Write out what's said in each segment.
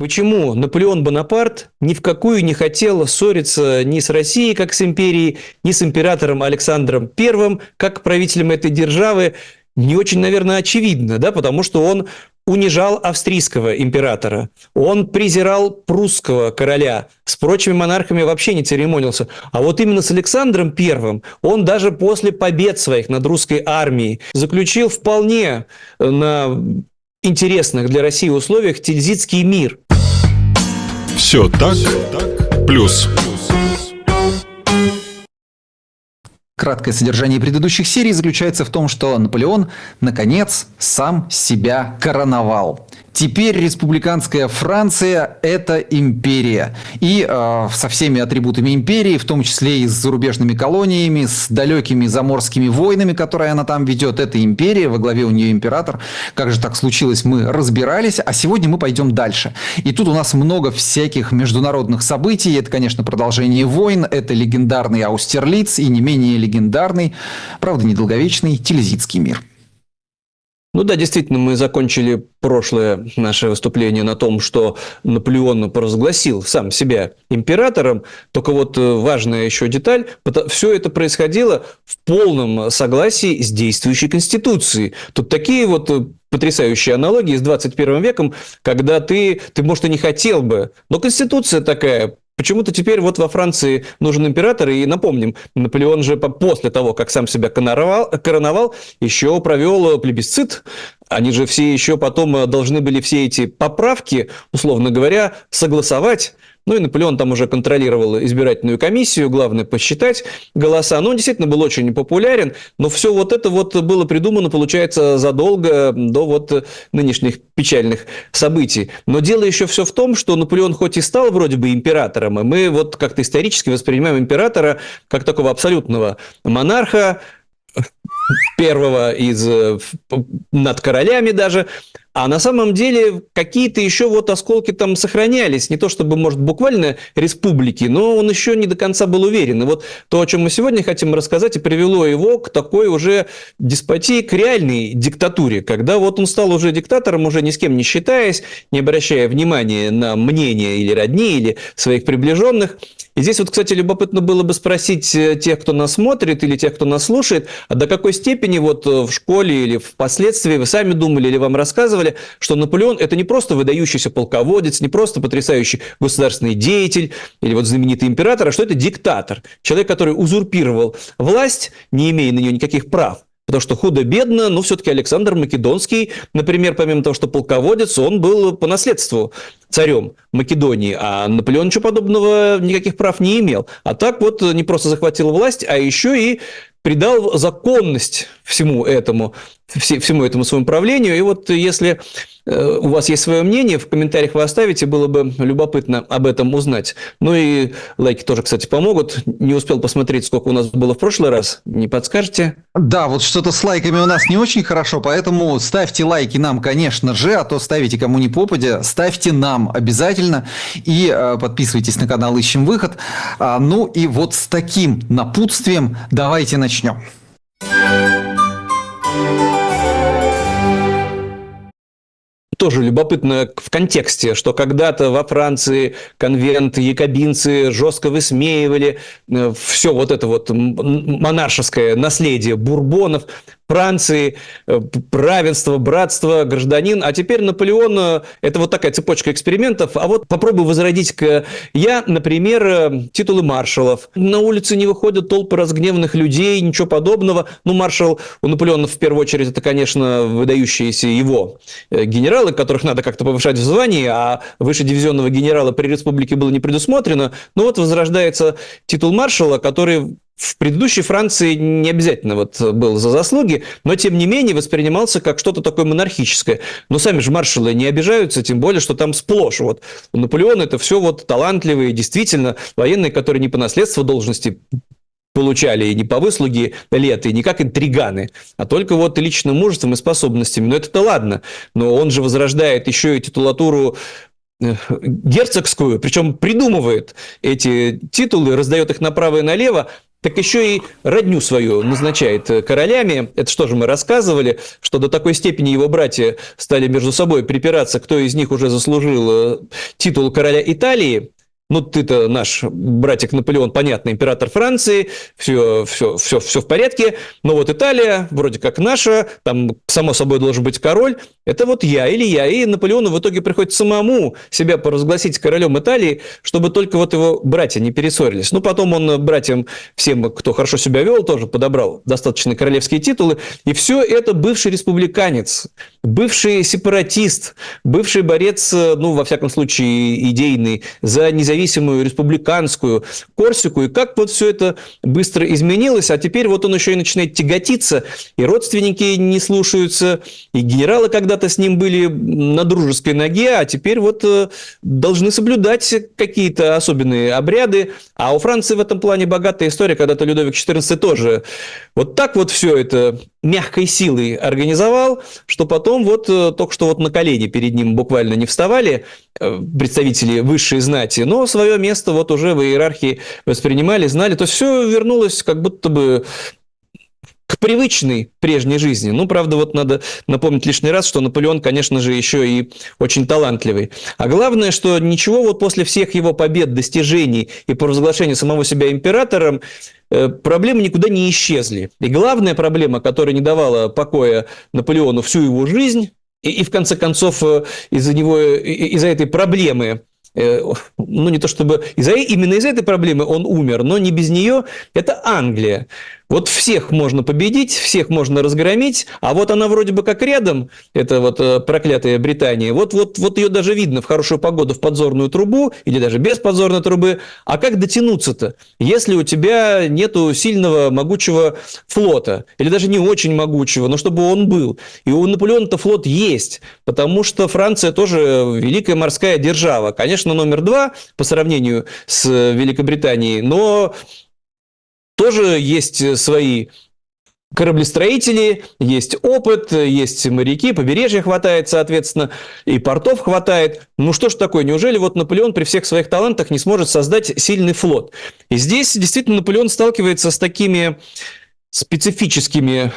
Почему Наполеон Бонапарт ни в какую не хотел ссориться ни с Россией, как с империей, ни с императором Александром Первым, как правителем этой державы, не очень, наверное, очевидно, да, потому что он унижал австрийского императора, он презирал прусского короля, с прочими монархами вообще не церемонился. А вот именно с Александром Первым он даже после побед своих над русской армией заключил вполне на интересных для России условиях Тильзитский мир. Все так, плюс. Краткое содержание предыдущих серий заключается в том, что Наполеон, наконец, сам себя короновал. Теперь республиканская Франция – это империя. И со всеми атрибутами империи, в том числе и с зарубежными колониями, с далекими заморскими войнами, которые она там ведет, это империя, во главе у нее император. Как же так случилось, мы разбирались, а сегодня мы пойдем дальше. И тут у нас много всяких международных событий. Это, конечно, продолжение войн, это легендарный Аустерлиц и не менее легендарный, правда, недолговечный Тильзитский мир. Ну да, действительно, мы закончили прошлое наше выступление на том, что Наполеон провозгласил сам себя императором. Только вот важная еще деталь, все это происходило в полном согласии с действующей Конституцией. Тут такие вот потрясающие аналогии с 21 веком, когда ты, может, и не хотел бы, но Конституция такая. Почему-то теперь вот во Франции нужен император, и напомним, Наполеон же после того, как сам себя короновал, еще провел плебисцит. Они же все еще потом должны были все эти поправки, условно говоря, согласовать. Ну и Наполеон там уже контролировал избирательную комиссию, главное посчитать голоса. Ну, он действительно был очень популярен, но все вот это вот было придумано, получается, задолго до вот нынешних печальных событий. Но дело еще все в том, что Наполеон хоть и стал вроде бы императором, и мы вот как-то исторически воспринимаем императора как такого абсолютного монарха, первого над королями даже, а на самом деле какие-то еще вот осколки там сохранялись. Не то чтобы, может, буквально республики, но он еще не до конца был уверен. И вот то, о чем мы сегодня хотим рассказать, и привело его к такой уже деспотии, к реальной диктатуре, когда вот он стал уже диктатором, уже ни с кем не считаясь, не обращая внимания на мнение или родни, или своих приближенных. И здесь вот, кстати, любопытно было бы спросить тех, кто нас смотрит, или тех, кто нас слушает, а до какой степени вот в школе или впоследствии вы сами думали или вам рассказывали, что Наполеон – это не просто выдающийся полководец, не просто потрясающий государственный деятель или вот знаменитый император, а что это диктатор, человек, который узурпировал власть, не имея на нее никаких прав. Потому что худо-бедно, но все-таки Александр Македонский, например, помимо того, что полководец, он был по наследству царем Македонии, а Наполеон ничего подобного, никаких прав не имел. А так вот не просто захватил власть, а еще и придал законность всему этому своему правлению. И вот если у вас есть свое мнение, в комментариях вы оставите, было бы любопытно об этом узнать. Ну и лайки тоже, кстати, помогут. Не успел посмотреть, сколько у нас было в прошлый раз. Не подскажете? Да, вот что-то с лайками у нас не очень хорошо, поэтому ставьте лайки нам, конечно же, а то ставите кому ни попадя. Ставьте нам обязательно и подписывайтесь на канал «Ищем выход». Ну и вот с таким напутствием давайте начнем. Тоже любопытно в контексте, что когда-то во Франции конвент, якобинцы жестко высмеивали все вот это вот монаршеское наследие бурбонов, Франции, равенство, братство, гражданин. А теперь Наполеон – это вот такая цепочка экспериментов. А вот попробую возродить например, титулы маршалов. На улице не выходят толпы разгневанных людей, ничего подобного. Ну, маршал у Наполеона в первую очередь это, конечно, выдающиеся его генералы, которых надо как-то повышать в звании, а выше дивизионного генерала при республике было не предусмотрено. Но вот возрождается титул маршала, который в предыдущей Франции не обязательно вот был за заслуги, но тем не менее воспринимался как что-то такое монархическое. Но сами же маршалы не обижаются, тем более, что там сплошь. Вот у Наполеона это все вот талантливые, действительно, военные, которые не по наследству должности получали и не по выслуге лет, и не как интриганы, а только вот личным мужеством и способностями. Но это-то ладно. Но он же возрождает еще и титулатуру герцогскую, причем придумывает эти титулы, раздает их направо и налево, так еще и родню свою назначает королями. Это что же мы рассказывали, что до такой степени его братья стали между собой припираться, кто из них уже заслужил титул короля Италии. Ну, ты-то наш братик Наполеон, понятно, император Франции, все в порядке, но вот Италия, вроде как наша, там, само собой, должен быть король, это вот я или я. И Наполеону в итоге приходится самому себя поразгласить королем Италии, чтобы только вот его братья не перессорились. Ну, потом он братьям, всем, кто хорошо себя вел, тоже подобрал достаточно королевские титулы, и все это бывший республиканец, бывший сепаратист, бывший борец, ну, во всяком случае, идейный, за независимость республиканскую Корсику, и как вот все это быстро изменилось, а теперь вот он еще и начинает тяготиться, и родственники не слушаются, и генералы когда-то с ним были на дружеской ноге, а теперь вот должны соблюдать какие-то особенные обряды, а у Франции в этом плане богатая история, когда-то Людовик XIV тоже вот так вот все это мягкой силой организовал, что потом вот только что вот на колени перед ним буквально не вставали представители высшей знати, но свое место вот уже в иерархии воспринимали, знали. То есть все вернулось как будто бы к привычной прежней жизни. Ну, правда, вот надо напомнить лишний раз, что Наполеон, конечно же, еще и очень талантливый. А главное, что ничего вот после всех его побед, достижений и провозглашения самого себя императором, проблемы никуда не исчезли. И главная проблема, которая не давала покоя Наполеону всю его жизнь, и в конце концов из-за этой проблемы, ну не то чтобы именно из-за этой проблемы он умер, но не без нее, это Англия. Вот всех можно победить, всех можно разгромить, а вот она вроде бы как рядом, это вот проклятая Британия, вот ее даже видно в хорошую погоду в подзорную трубу или даже без подзорной трубы. А как дотянуться-то, если у тебя нету сильного, могучего флота, или даже не очень могучего, но чтобы он был. И у Наполеона-то флот есть, потому что Франция тоже великая морская держава. Конечно, номер 2 по сравнению с Великобританией, но тоже есть свои кораблестроители, есть опыт, есть моряки, побережья хватает, соответственно, и портов хватает. Ну что ж такое, неужели вот Наполеон при всех своих талантах не сможет создать сильный флот? И здесь действительно Наполеон сталкивается с такими специфическими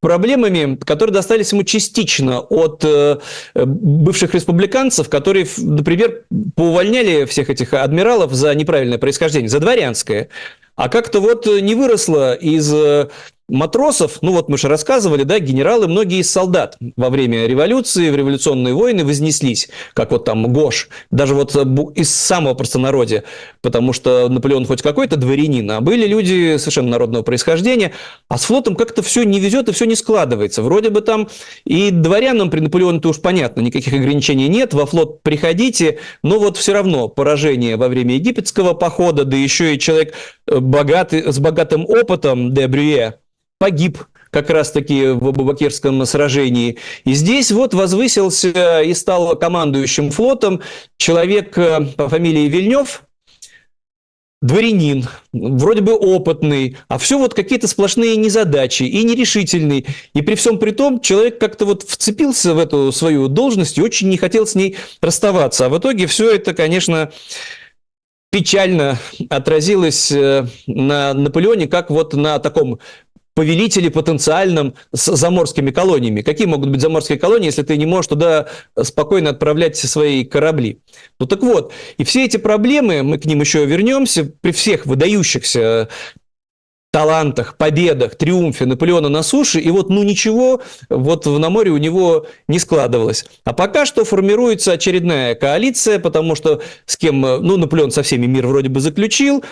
проблемами, которые достались ему частично от бывших республиканцев, которые, например, поувольняли всех этих адмиралов за неправильное происхождение, за дворянское. А как-то вот не выросло из матросов, ну вот мы же рассказывали, да, генералы, многие из солдат во время революции, в революционные войны вознеслись, как вот там Гош, даже вот из самого простонародья, потому что Наполеон хоть какой-то дворянин, а были люди совершенно народного происхождения, а с флотом как-то все не везет и все не складывается. Вроде бы там и дворянам при Наполеоне-то уж понятно, никаких ограничений нет, во флот приходите, но вот все равно поражение во время египетского похода, да еще и человек богатый, с богатым опытом, де Брюе, погиб как раз-таки в Абу-Бакирском сражении. И здесь вот возвысился и стал командующим флотом человек по фамилии Вильнёв, дворянин, вроде бы опытный, а все вот какие-то сплошные незадачи и нерешительный. И при всем при том человек как-то вот вцепился в эту свою должность и очень не хотел с ней расставаться. А в итоге все это, конечно, печально отразилось на Наполеоне, как вот на таком повелители потенциальным с заморскими колониями. Какие могут быть заморские колонии, если ты не можешь туда спокойно отправлять свои корабли? Ну так вот, и все эти проблемы, мы к ним еще вернемся, при всех выдающихся талантах, победах, триумфе Наполеона на суше, и вот ну ничего вот на море у него не складывалось. А пока что формируется очередная коалиция, потому что с кем, ну Наполеон со всеми мир вроде бы заключил,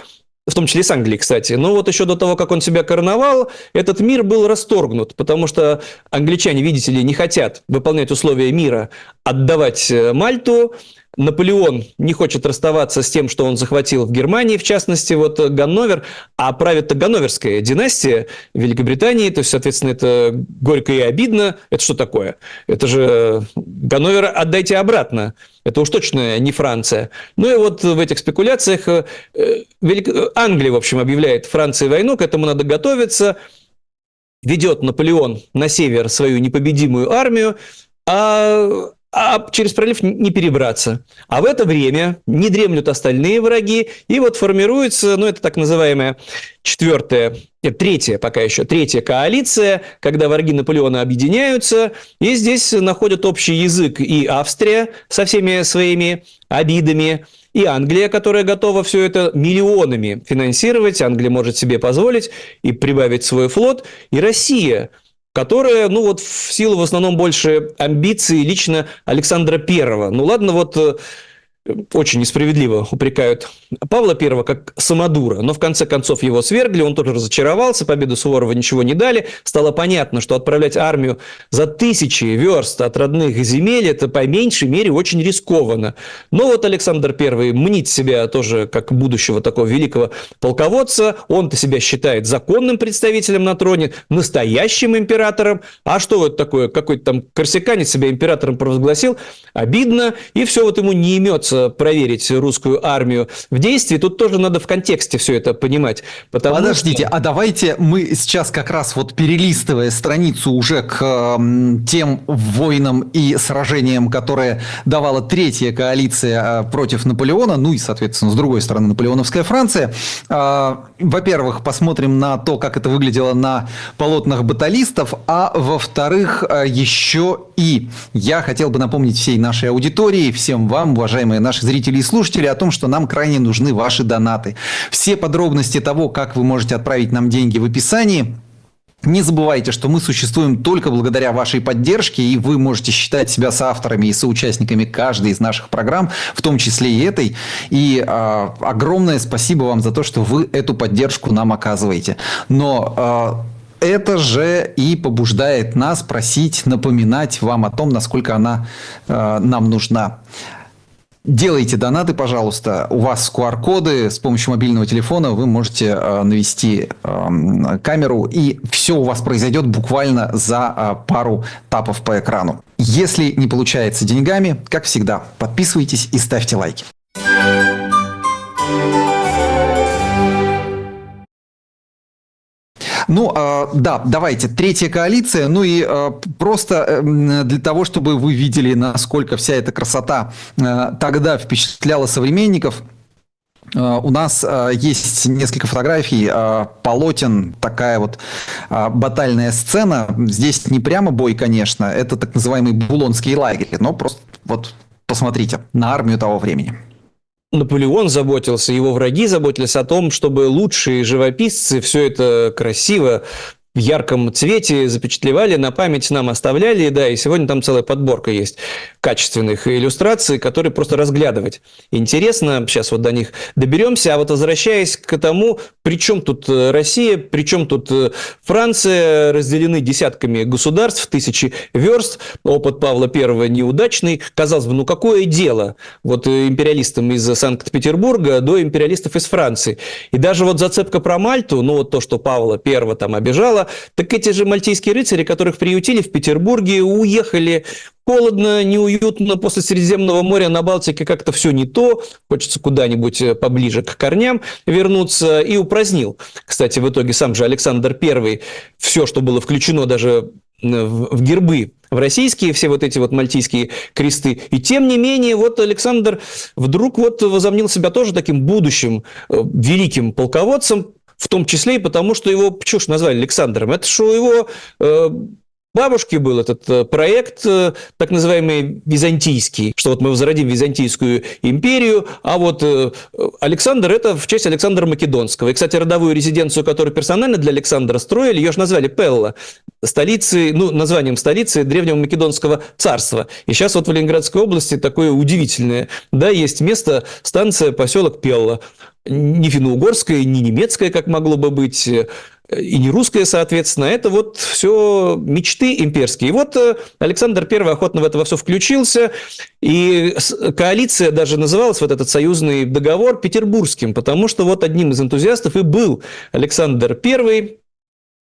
в том числе с Англией, кстати. Но вот еще до того, как он себя короновал, этот мир был расторгнут, потому что англичане, видите ли, не хотят выполнять условия мира, отдавать Мальту. Наполеон не хочет расставаться с тем, что он захватил в Германии, в частности, вот Ганновер, а правит-то Ганноверская династия Великобритании, то есть, соответственно, это горько и обидно. Это что такое? Это же Ганновер отдайте обратно. Это уж точно не Франция. Ну и вот в этих спекуляциях Англия, в общем, объявляет Франции войну, к этому надо готовиться. Ведет Наполеон на север свою непобедимую армию, а а через пролив не перебраться. А в это время не дремлют остальные враги, и вот формируется, ну, это так называемая третья коалиция, когда враги Наполеона объединяются, и здесь находят общий язык и Австрия со всеми своими обидами, и Англия, которая готова все это миллионами финансировать, Англия может себе позволить и прибавить свой флот, и Россия, которая, ну вот в силу в основном больше амбиций лично Александра Первого. Ну ладно, вот очень несправедливо упрекают Павла I как самодура, но в конце концов его свергли, он тоже разочаровался, победу Суворова ничего не дали, стало понятно, что отправлять армию за тысячи верст от родных земель, это по меньшей мере очень рискованно. Но вот Александр I мнит себя тоже как будущего такого великого полководца, он-то себя считает законным представителем на троне, настоящим императором, а что вот такое, какой-то там корсиканец себя императором провозгласил, обидно, и все вот ему не имется проверить русскую армию в действии. Тут тоже надо в контексте все это понимать. Подождите, а давайте мы сейчас как раз вот перелистывая страницу уже к тем войнам и сражениям, которые давала третья коалиция против Наполеона, ну и, соответственно, с другой стороны, наполеоновская Франция. Во-первых, посмотрим на то, как это выглядело на полотнах баталистов, а во-вторых, еще и я хотел бы напомнить всей нашей аудитории, всем вам, уважаемые наши зрители и слушатели, о том, что нам крайне нужны ваши донаты. Все подробности того, как вы можете отправить нам деньги, в описании. Не забывайте, что мы существуем только благодаря вашей поддержке, и вы можете считать себя соавторами и соучастниками каждой из наших программ, в том числе и этой. И огромное спасибо вам за то, что вы эту поддержку нам оказываете. Но это же и побуждает нас просить, напоминать вам о том, насколько она нам нужна. Делайте донаты, пожалуйста. У вас QR-коды, с помощью мобильного телефона вы можете навести камеру, и все у вас произойдет буквально за пару тапов по экрану. Если не получается деньгами, как всегда, подписывайтесь и ставьте лайки. Ну, да, давайте. Третья коалиция. Ну и просто для того, чтобы вы видели, насколько вся эта красота тогда впечатляла современников, у нас есть несколько фотографий, полотен, такая вот батальная сцена. Здесь не прямо бой, конечно, это так называемый Булонский лагерь, но просто вот посмотрите на армию того времени. Наполеон заботился, его враги заботились о том, чтобы лучшие живописцы все это красиво в ярком цвете запечатлевали, на память нам оставляли, да, и сегодня там целая подборка есть качественных иллюстраций, которые просто разглядывать интересно, сейчас вот до них доберемся, а вот возвращаясь к тому, при чем тут Россия, при чем тут Франция, разделены десятками государств, тысячи верст, опыт Павла I неудачный, казалось бы, ну какое дело, вот империалистам из Санкт-Петербурга до империалистов из Франции, и даже вот зацепка про Мальту, ну вот то, что Павла I там обижало, так эти же мальтийские рыцари, которых приютили в Петербурге, уехали холодно, неуютно, после Средиземного моря на Балтике как-то все не то, хочется куда-нибудь поближе к корням вернуться, и упразднил. Кстати, в итоге сам же Александр I все, что было включено даже в гербы, в российские все вот эти вот мальтийские кресты. И тем не менее, вот Александр вдруг вот возомнил себя тоже таким будущим великим полководцем, в том числе и потому, что его, почему ж назвали Александром? Это что у его бабушки был этот проект, так называемый византийский, что вот мы возродим Византийскую империю, а вот Александр – это в честь Александра Македонского. И, кстати, родовую резиденцию, которую персонально для Александра строили, ее же назвали Пелла, столицей, ну, названием столицы Древнего Македонского царства. И сейчас вот в Ленинградской области такое удивительное, да, есть место, станция, поселок Пелла. Не финно-угорская, не немецкая, как могло бы быть, и не русская, соответственно. Это вот все мечты имперские. И вот Александр I охотно в это во все включился, и коалиция даже называлась, вот этот союзный договор, петербургским, потому что вот одним из энтузиастов и был Александр I.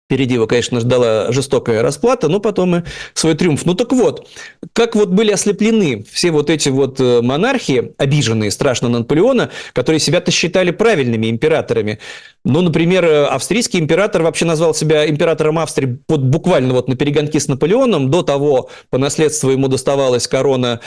Впереди его, конечно, ждала жестокая расплата, но потом и свой триумф. Ну так вот, как вот были ослеплены все вот эти вот монархи, обиженные страшно на Наполеона, которые себя-то считали правильными императорами. Ну, например, австрийский император вообще назвал себя императором Австрии буквально вот на перегонки с Наполеоном. До того по наследству ему доставалась корона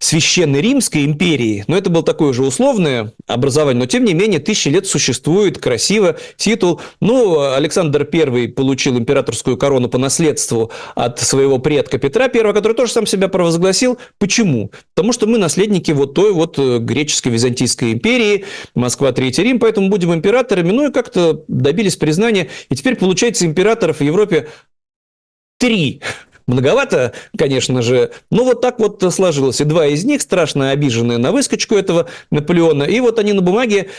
Священной Римской империи, но это было такое же условное образование, но тем не менее 1000 лет существует, красиво, титул. Ну, Александр I получил императорскую корону по наследству от своего предка Петра I, который тоже сам себя провозгласил. Почему? Потому что мы наследники вот той вот греческой Византийской империи, Москва, Третий Рим, поэтому будем императорами, ну и как-то добились признания, и теперь получается императоров в Европе 3. Многовато, конечно же, но вот так вот сложилось. И 2 из них страшно обиженные на выскочку этого Наполеона. И вот они на бумаге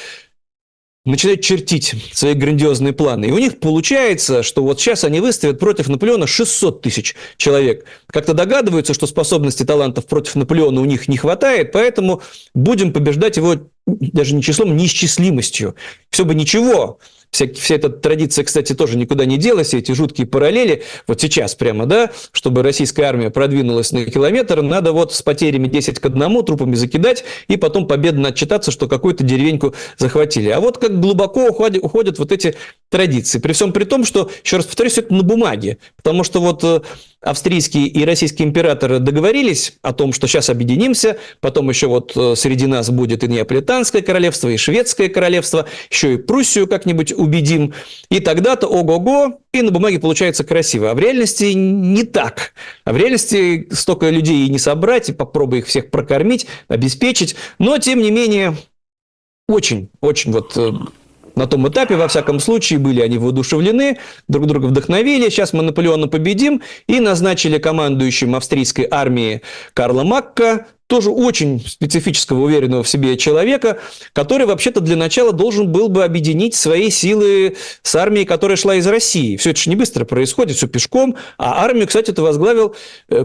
начинают чертить свои грандиозные планы. И у них получается, что вот сейчас они выставят против Наполеона 600 тысяч человек. Как-то догадываются, что способностей, талантов против Наполеона у них не хватает, поэтому будем побеждать его даже не числом, неисчислимостью. Все бы ничего. Вся эта традиция, кстати, тоже никуда не делась, все эти жуткие параллели. Вот сейчас прямо, да, чтобы российская армия продвинулась на километр, надо вот с потерями 10-1 трупами закидать и потом победно отчитаться, что какую-то деревеньку захватили. А вот как глубоко уходят вот эти традиции. При всем при том, что, еще раз повторюсь, это на бумаге. Потому что вот австрийские и российские императоры договорились о том, что сейчас объединимся, потом еще вот среди нас будет и Неаполитанское королевство, и Шведское королевство, еще и Пруссию как-нибудь убедим, и тогда-то ого-го, и на бумаге получается красиво. А в реальности не так. А в реальности столько людей и не собрать, и попробуй их всех прокормить, обеспечить. Но, тем не менее, очень вот на том этапе, во всяком случае, были они воодушевлены, друг друга вдохновили. Сейчас мы Наполеона победим, и назначили командующим австрийской армии Карла Макка, тоже очень специфического, уверенного в себе человека, который вообще-то для начала должен был бы объединить свои силы с армией, которая шла из России. Все это же не быстро происходит, все пешком. А армию, кстати, это возглавил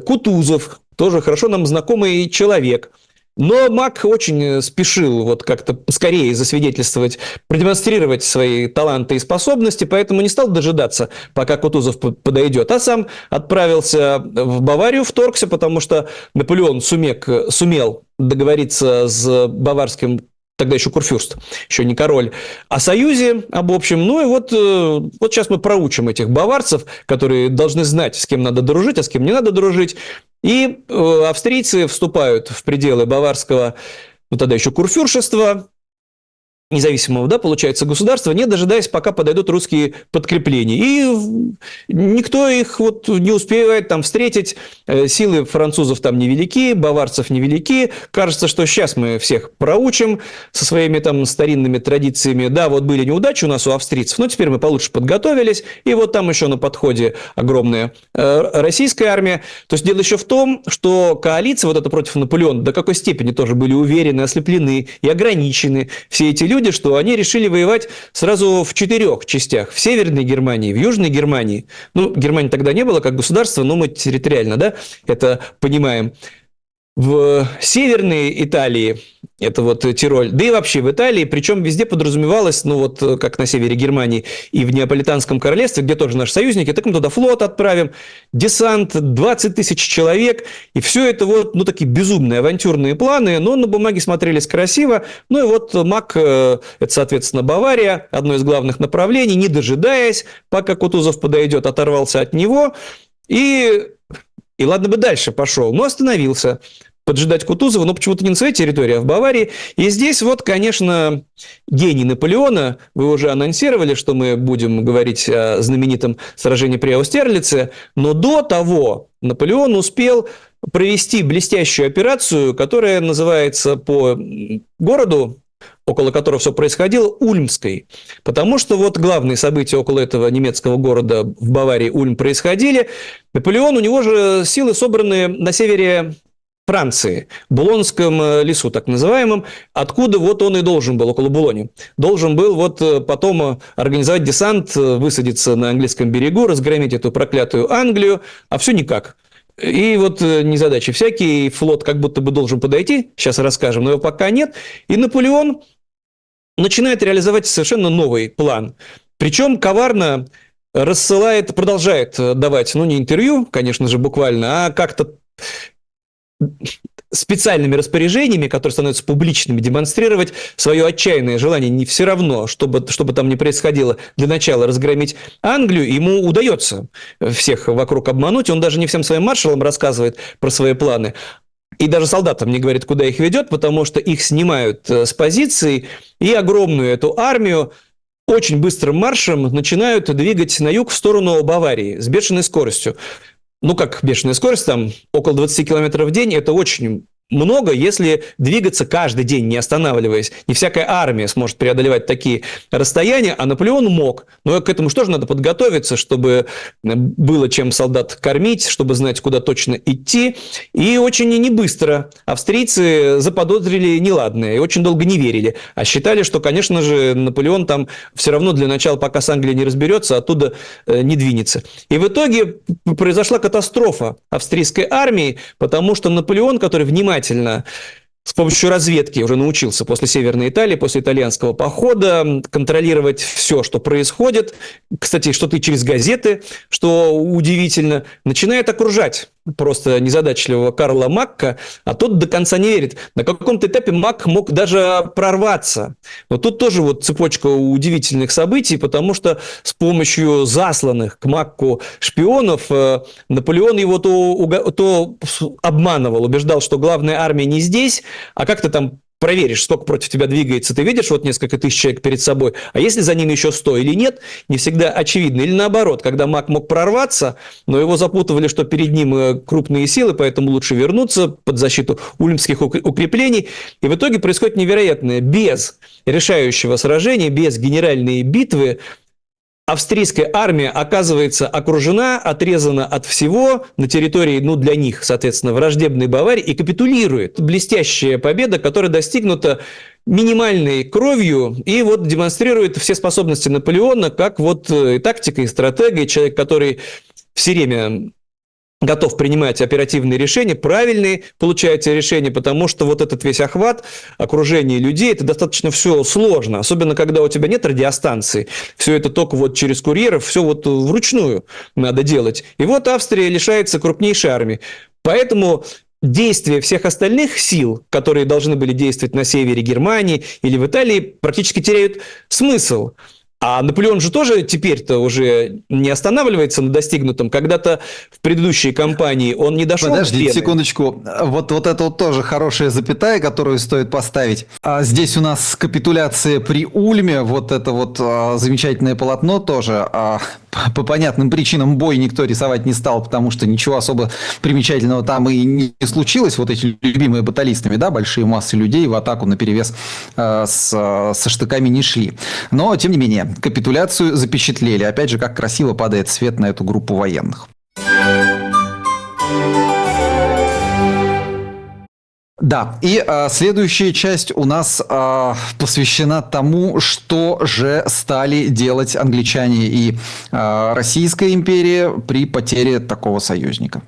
Кутузов, тоже хорошо нам знакомый человек. Но Мак очень спешил вот как-то скорее засвидетельствовать, продемонстрировать свои таланты и способности, поэтому не стал дожидаться, пока Кутузов подойдет, а сам отправился в Баварию, вторгся, потому что Наполеон сумел договориться с баварским, тогда еще курфюрст, еще не король, о союзе, об общем. Ну и вот сейчас мы проучим этих баварцев, которые должны знать, с кем надо дружить, а с кем не надо дружить. И австрийцы вступают в пределы баварского, ну тогда еще курфюршества, независимого, да, получается, государства, не дожидаясь, пока подойдут русские подкрепления. И никто их вот не успевает там встретить. Силы французов там невелики, баварцев невелики. Кажется, что сейчас мы всех проучим со своими там старинными традициями. Да, вот были неудачи у нас у австрийцев, но теперь мы получше подготовились. И вот там еще на подходе огромная российская армия. То есть дело еще в том, что коалиция вот эта против Наполеона до какой степени тоже были уверены, ослеплены и ограничены все эти люди, что они решили воевать сразу в 4 частях. В Северной Германии, в Южной Германии. Ну, Германии тогда не было как государства, но мы территориально, да, это понимаем. В Северной Италии, это вот Тироль, да и вообще в Италии, причем везде подразумевалось, ну вот как на севере Германии и в Неаполитанском королевстве, где тоже наши союзники, так мы туда флот отправим, десант, 20 тысяч человек, и все это вот, ну такие безумные авантюрные планы, но на бумаге смотрелись красиво. Ну и вот Мак, это, соответственно, Бавария, одно из главных направлений, не дожидаясь, пока Кутузов подойдет, оторвался от него, и ладно бы дальше пошел, но остановился поджидать Кутузова, но почему-то не на своей территории, а в Баварии. И здесь вот, конечно, гений Наполеона. Вы уже анонсировали, что мы будем говорить о знаменитом сражении при Аустерлице, но до того Наполеон успел провести блестящую операцию, которая называется по городу, около которого все происходило, Ульмской. Потому что вот главные события около этого немецкого города в Баварии Ульм происходили. Наполеон, у него же силы собраны на севере Франции, в Булонском лесу, так называемом, откуда вот он и должен был, около Булони, должен был вот потом организовать десант, высадиться на английском берегу, разгромить эту проклятую Англию, а все никак. И вот незадачи всякие, флот как будто бы должен подойти, сейчас расскажем, но его пока нет. И Наполеон начинает реализовать совершенно новый план. Причем коварно рассылает, продолжает давать, не интервью, конечно же, буквально, а как-то специальными распоряжениями, которые становятся публичными, демонстрировать свое отчаянное желание не все равно, чтобы там ни происходило, для начала разгромить Англию, ему удается всех вокруг обмануть, он даже не всем своим маршалам рассказывает про свои планы, и даже солдатам не говорит, куда их ведет, потому что их снимают с позиций, и огромную эту армию очень быстрым маршем начинают двигать на юг в сторону Баварии с бешеной скоростью. Как бешеная скорость, там около 20 км в день, это очень много, если двигаться каждый день, не останавливаясь. Не всякая армия сможет преодолевать такие расстояния, а Наполеон мог. Но к этому же тоже надо подготовиться, чтобы было чем солдат кормить, чтобы знать, куда точно идти. И очень не быстро австрийцы заподозрили неладное и очень долго не верили. А считали, что, конечно же, Наполеон там все равно для начала, пока с Англией не разберется, оттуда не двинется. И в итоге произошла катастрофа австрийской армии, потому что Наполеон, который внимательно с помощью разведки уже научился после Северной Италии, после итальянского похода контролировать все, что происходит. Кстати, что-то и через газеты, что удивительно, начинает окружать просто незадачливого Карла Макка, а тот до конца не верит. На каком-то этапе Мак мог даже прорваться. Но тут тоже цепочка удивительных событий, потому что с помощью засланных к Макку шпионов Наполеон его то обманывал, убеждал, что главная армия не здесь, а как ты там проверишь, сколько против тебя двигается, ты видишь несколько тысяч человек перед собой, а если за ними еще 100 или нет, не всегда очевидно. Или наоборот, когда Мак мог прорваться, но его запутывали, что перед ним крупные силы, поэтому лучше вернуться под защиту ульмских укреплений. И в итоге происходит невероятное. Без решающего сражения, без генеральной битвы австрийская армия оказывается окружена, отрезана от всего на территории, для них, соответственно, враждебной Баварии и капитулирует. Блестящая победа, которая достигнута минимальной кровью и демонстрирует все способности Наполеона как и тактика, и стратегия, и человек, который все время готов принимать оперативные решения, правильные получаются решения, потому что этот весь охват, окружение людей, это достаточно все сложно, особенно когда у тебя нет радиостанции, все это только через курьеров, все вручную надо делать. И Австрия лишается крупнейшей армии. Поэтому действия всех остальных сил, которые должны были действовать на севере Германии или в Италии, практически теряют смысл. А Наполеон же тоже теперь-то уже не останавливается на достигнутом. Когда-то в предыдущей кампании он не дошел. Подождите секундочку. Вот это тоже хорошая запятая, которую стоит поставить. Здесь у нас капитуляция при Ульме. Это замечательное полотно тоже. По понятным причинам бой никто рисовать не стал, потому что ничего особо примечательного там и не случилось. Эти любимые баталистами, большие массы людей в атаку наперевес со штыками не шли. Но, тем не менее, капитуляцию запечатлели. Опять же, как красиво падает свет на эту группу военных. Да, и следующая часть у нас посвящена тому, что же стали делать англичане и Российская империя при потере такого союзника.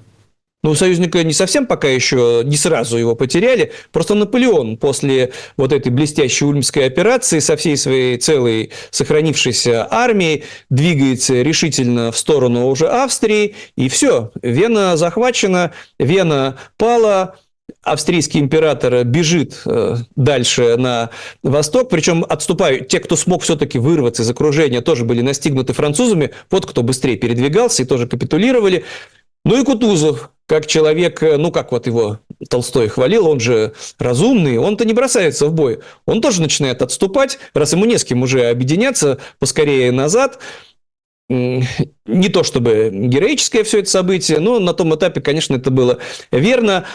Союзника не совсем пока еще, не сразу его потеряли. Просто Наполеон после этой блестящей ульмской операции со всей своей целой сохранившейся армией двигается решительно в сторону уже Австрии. И все, Вена захвачена, Вена пала. Австрийский император бежит дальше на восток, причем отступают. Те, кто смог все-таки вырваться из окружения, тоже были настигнуты французами. Кто быстрее передвигался и тоже капитулировали. И Кутузов, как человек, как его Толстой хвалил, он же разумный, он-то не бросается в бой. Он тоже начинает отступать, раз ему не с кем уже объединяться, поскорее назад. Не то чтобы героическое все это событие, но на том этапе, конечно, это было верно.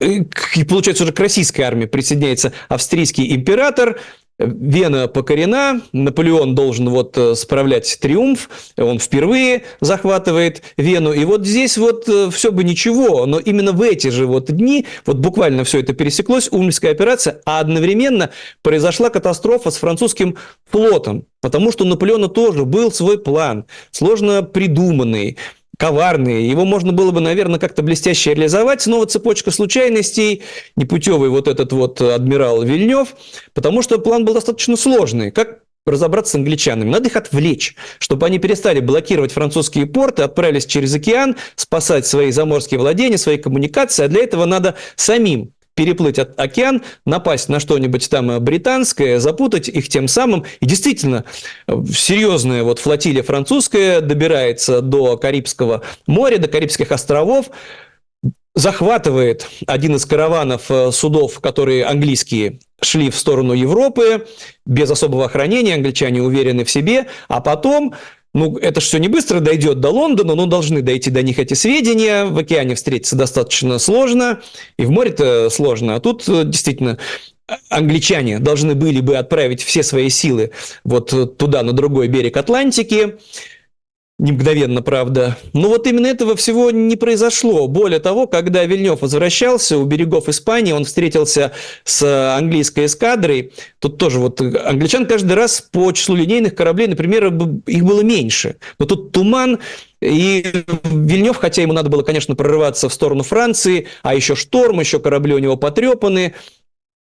И получается, уже к российской армии присоединяется австрийский император, Вена покорена, Наполеон должен справлять триумф, он впервые захватывает Вену, и здесь все бы ничего, но именно в эти же дни, буквально все это пересеклось, Ульмская операция, а одновременно произошла катастрофа с французским флотом, потому что у Наполеона тоже был свой план, сложно придуманный, коварные. Его можно было бы, наверное, как-то блестяще реализовать, но цепочка случайностей, непутевый этот адмирал Вильнёв, потому что план был достаточно сложный. Как разобраться с англичанами. Надо их отвлечь, чтобы они перестали блокировать французские порты, отправились через океан, спасать свои заморские владения, свои коммуникации. А для этого надо самим переплыть океан, напасть на что-нибудь там британское, запутать их тем самым. И действительно, серьезная вот флотилия французская добирается до Карибского моря, до Карибских островов, захватывает один из караванов судов, которые английские шли в сторону Европы, без особого охранения, англичане уверены в себе, а потом... Ну, это же все не быстро дойдет до Лондона, но должны дойти до них эти сведения. В океане встретиться достаточно сложно, и в море-то сложно. А тут действительно англичане должны были бы отправить все свои силы вот туда, на другой берег Атлантики. Не мгновенно, правда. Но вот именно этого всего не произошло. Более того, когда Вильнёв возвращался у берегов Испании, он встретился с английской эскадрой. Тут тоже вот англичан каждый раз по числу линейных кораблей, например, их было меньше. Но тут туман, и Вильнёв, хотя ему надо было, конечно, прорываться в сторону Франции, а еще шторм, еще корабли у него потрепаны,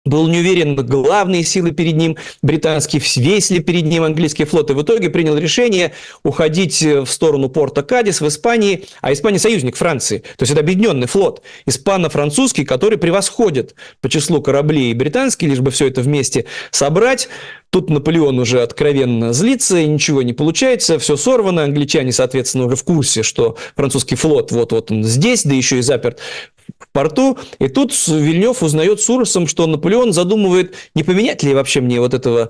был не уверен, главные силы перед ним британские, весь ли перед ним английский флот. И в итоге принял решение уходить в сторону порта Кадис в Испании, а Испания союзник Франции. То есть это объединенный флот, испано-французский, который превосходит по числу кораблей британский, лишь бы все это вместе собрать. Тут Наполеон уже откровенно злится, и ничего не получается, все сорвано. Англичане, соответственно, уже в курсе, что французский флот вот он здесь, да еще и заперт в порту. И тут Вильнёв узнает с ужасом, что Наполеон задумывает, не поменять ли вообще мне вот этого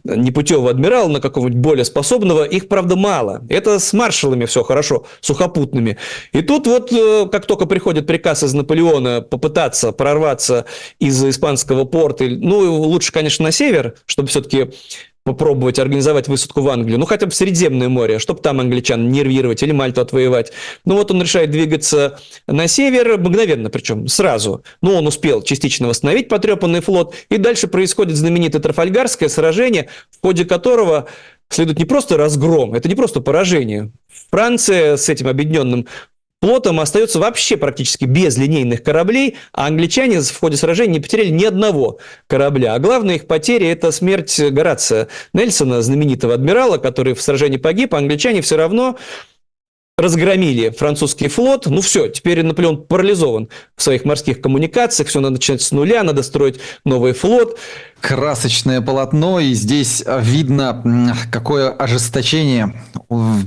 непутевого адмирала на какого-нибудь более способного. Их, правда, мало. Это с маршалами все хорошо, сухопутными. И тут вот, как только приходит приказ из Наполеона попытаться прорваться из испанского порта, ну, лучше, конечно, на север, чтобы все-таки попробовать организовать высадку в Англию, ну, хотя бы в Средиземное море, чтобы там англичан нервировать или Мальту отвоевать. Ну, вот он решает двигаться на север, мгновенно причем, сразу. Ну, он успел частично восстановить потрепанный флот, и дальше происходит знаменитое Трафальгарское сражение, в ходе которого следует не просто разгром, это не просто поражение. Франция с этим объединенным флотом остается вообще практически без линейных кораблей, а англичане в ходе сражения не потеряли ни одного корабля. А главная их потеря – это смерть Горация Нельсона, знаменитого адмирала, который в сражении погиб, а англичане все равно разгромили французский флот. Ну все, теперь Наполеон парализован в своих морских коммуникациях, все надо начинать с нуля, надо строить новый флот. Красочное полотно, и здесь видно, какое ожесточение,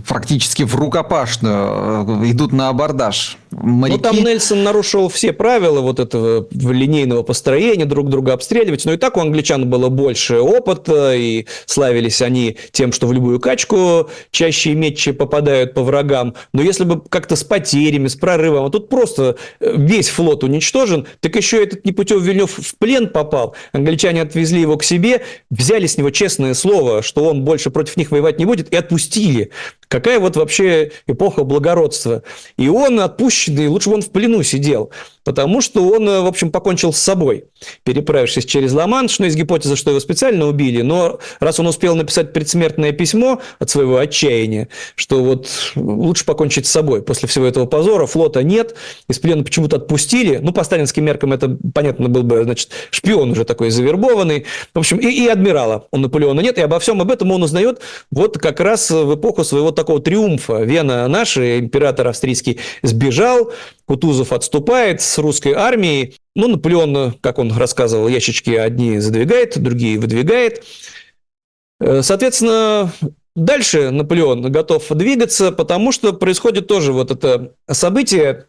практически в рукопашную идут на абордаж моряки. Ну, там Нельсон нарушил все правила вот этого линейного построения, друг друга обстреливать, но и так у англичан было больше опыта, и славились они тем, что в любую качку чаще и метче попадают по врагам. Но если бы как-то с потерями, с прорывом, а тут просто весь флот уничтожен, так еще этот непутевый Вильнёв в плен попал, англичане отвезли его к себе, взяли с него честное слово, что он больше против них воевать не будет, и отпустили. Какая вот вообще эпоха благородства. И он отпущенный, лучше бы он в плену сидел, потому что он, в общем, покончил с собой, переправившись через Ла-Манш. Ну, есть гипотеза, что его специально убили, но раз он успел написать предсмертное письмо от своего отчаяния, что вот лучше покончить с собой. После всего этого позора флота нет, из плена почему-то отпустили. Ну, по сталинским меркам это, понятно, был бы, значит, шпион уже такой завербованный. В общем, и адмирала у Наполеона нет, и обо всем об этом он узнает вот как раз в эпоху своего такого триумфа. Вена наша, император австрийский, сбежал, Кутузов отступает с русской армией. Ну, Наполеон, как он рассказывал, ящички одни задвигает, другие выдвигает. Соответственно, дальше Наполеон готов двигаться, потому что происходит тоже вот это событие,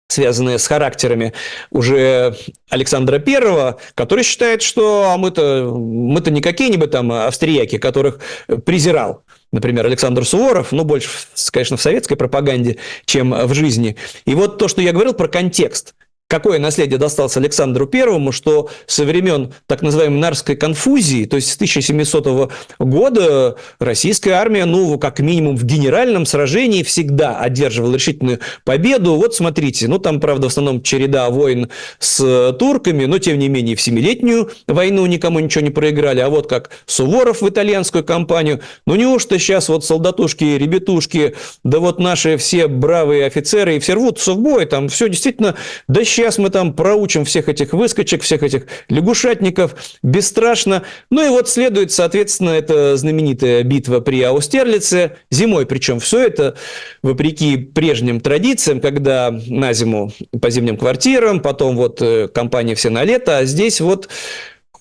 связанные с характерами уже Александра I, который считает, что мы-то не какие-нибудь там австрияки, которых презирал, например, Александр Суворов, ну, больше, конечно, в советской пропаганде, чем в жизни. И вот то, что я говорил про контекст. Какое наследие досталось Александру Первому, что со времен так называемой Нарвской конфузии, то есть с 1700 года, российская армия, ну, как минимум в генеральном сражении всегда одерживала решительную победу. Вот смотрите, ну, там, правда, в основном череда войн с турками, но, тем не менее, в Семилетнюю войну никому ничего не проиграли. А вот как Суворов в итальянскую кампанию, ну, неужто сейчас вот солдатушки, ребятушки, да вот наши все бравые офицеры и все рвутся в бой, там все действительно дощ сейчас мы там проучим всех этих выскочек, всех этих лягушатников, бесстрашно. Ну и вот следует, соответственно, эта знаменитая битва при Аустерлице, зимой причем. Все это вопреки прежним традициям, когда на зиму по зимним квартирам, потом вот компания все на лето, а здесь вот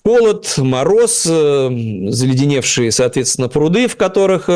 холод, мороз, заледеневшие, соответственно, пруды, в которых